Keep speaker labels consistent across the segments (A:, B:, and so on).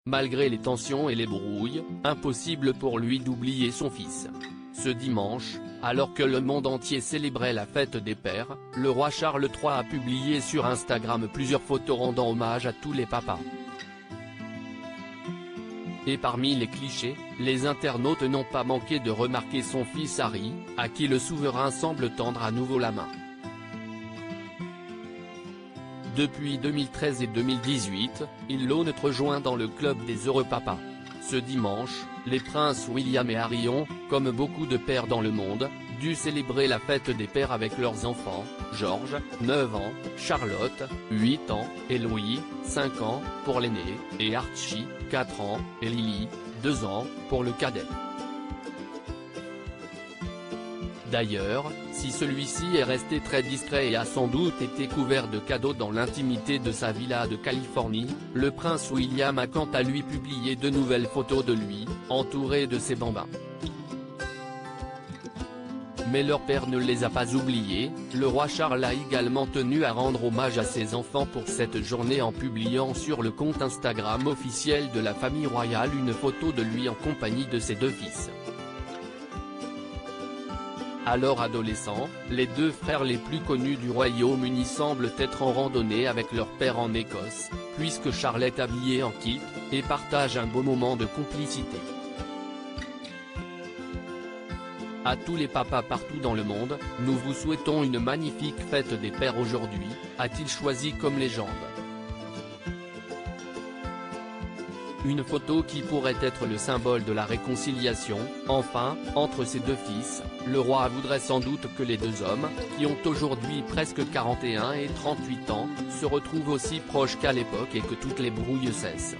A: Malgré les tensions et les brouilles, impossible pour lui d'oublier son fils. Ce dimanche, alors que le monde entier célébrait la fête des pères, le roi Charles III a publié sur Instagram plusieurs photos rendant hommage à tous les papas. Et parmi les clichés, les internautes n'ont pas manqué de remarquer son fils Harry, à qui le souverain semble tendre à nouveau la main. Depuis 2013 et 2018, il l'ont rejoint dans le club des heureux papas. Ce dimanche, les princes William et Harry ont, comme beaucoup de pères dans le monde, dû célébrer la fête des pères avec leurs enfants, George, 9 ans, Charlotte, 8 ans, et Louis, 5 ans, pour l'aîné, et Archie, 4 ans, et Lily, 2 ans, pour le cadet. D'ailleurs, si celui-ci est resté très discret et a sans doute été couvert de cadeaux dans l'intimité de sa villa de Californie, le prince William a quant à lui publié de nouvelles photos de lui, entouré de ses bambins. Mais leur père ne les a pas oubliés, le roi Charles a également tenu à rendre hommage à ses enfants pour cette journée en publiant sur le compte Instagram officiel de la famille royale une photo de lui en compagnie de ses deux fils. Alors adolescents, les deux frères les plus connus du Royaume-Uni semblent être en randonnée avec leur père en Écosse, puisque Charles est habillé en kit, et partage un beau moment de complicité. À tous les papas partout dans le monde, nous vous souhaitons une magnifique fête des pères aujourd'hui, a-t-il choisi comme légende. Une photo qui pourrait être le symbole de la réconciliation, enfin, entre ses deux fils. Le roi voudrait sans doute que les deux hommes, qui ont aujourd'hui presque 41 et 38 ans, se retrouvent aussi proches qu'à l'époque et que toutes les brouilles cessent.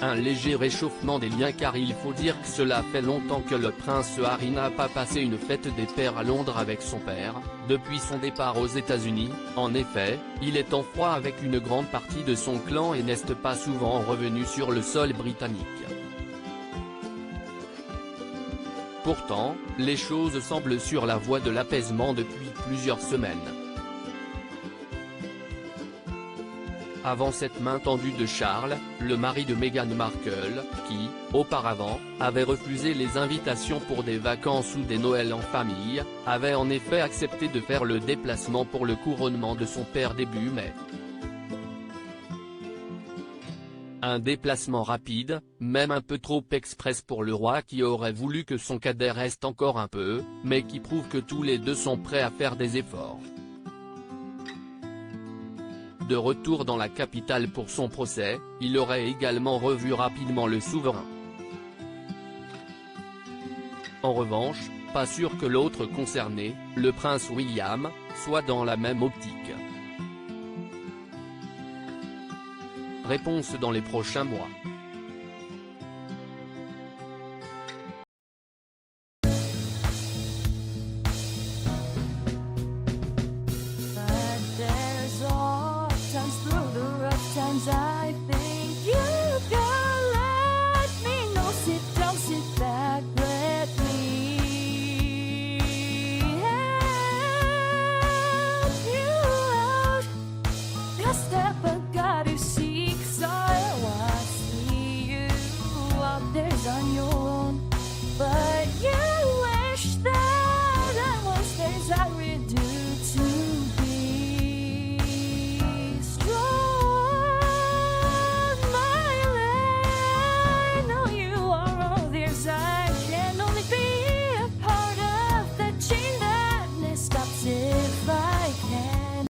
A: Un léger réchauffement des liens car il faut dire que cela fait longtemps que le prince Harry n'a pas passé une fête des pères à Londres avec son père, depuis son départ aux États-Unis. En effet, il est en froid avec une grande partie de son clan et n'est pas souvent revenu sur le sol britannique. Pourtant, les choses semblent sur la voie de l'apaisement depuis plusieurs semaines. Avant cette main tendue de Charles, le mari de Meghan Markle, qui, auparavant, avait refusé les invitations pour des vacances ou des Noëls en famille, avait en effet accepté de faire le déplacement pour le couronnement de son père début mai. Un déplacement rapide, même un peu trop express pour le roi qui aurait voulu que son cadet reste encore un peu, mais qui prouve que tous les deux sont prêts à faire des efforts. De retour dans la capitale pour son procès, il aurait également revu rapidement le souverain. En revanche, pas sûr que l'autre concerné, le prince William, soit dans la même optique. Réponse dans les prochains mois.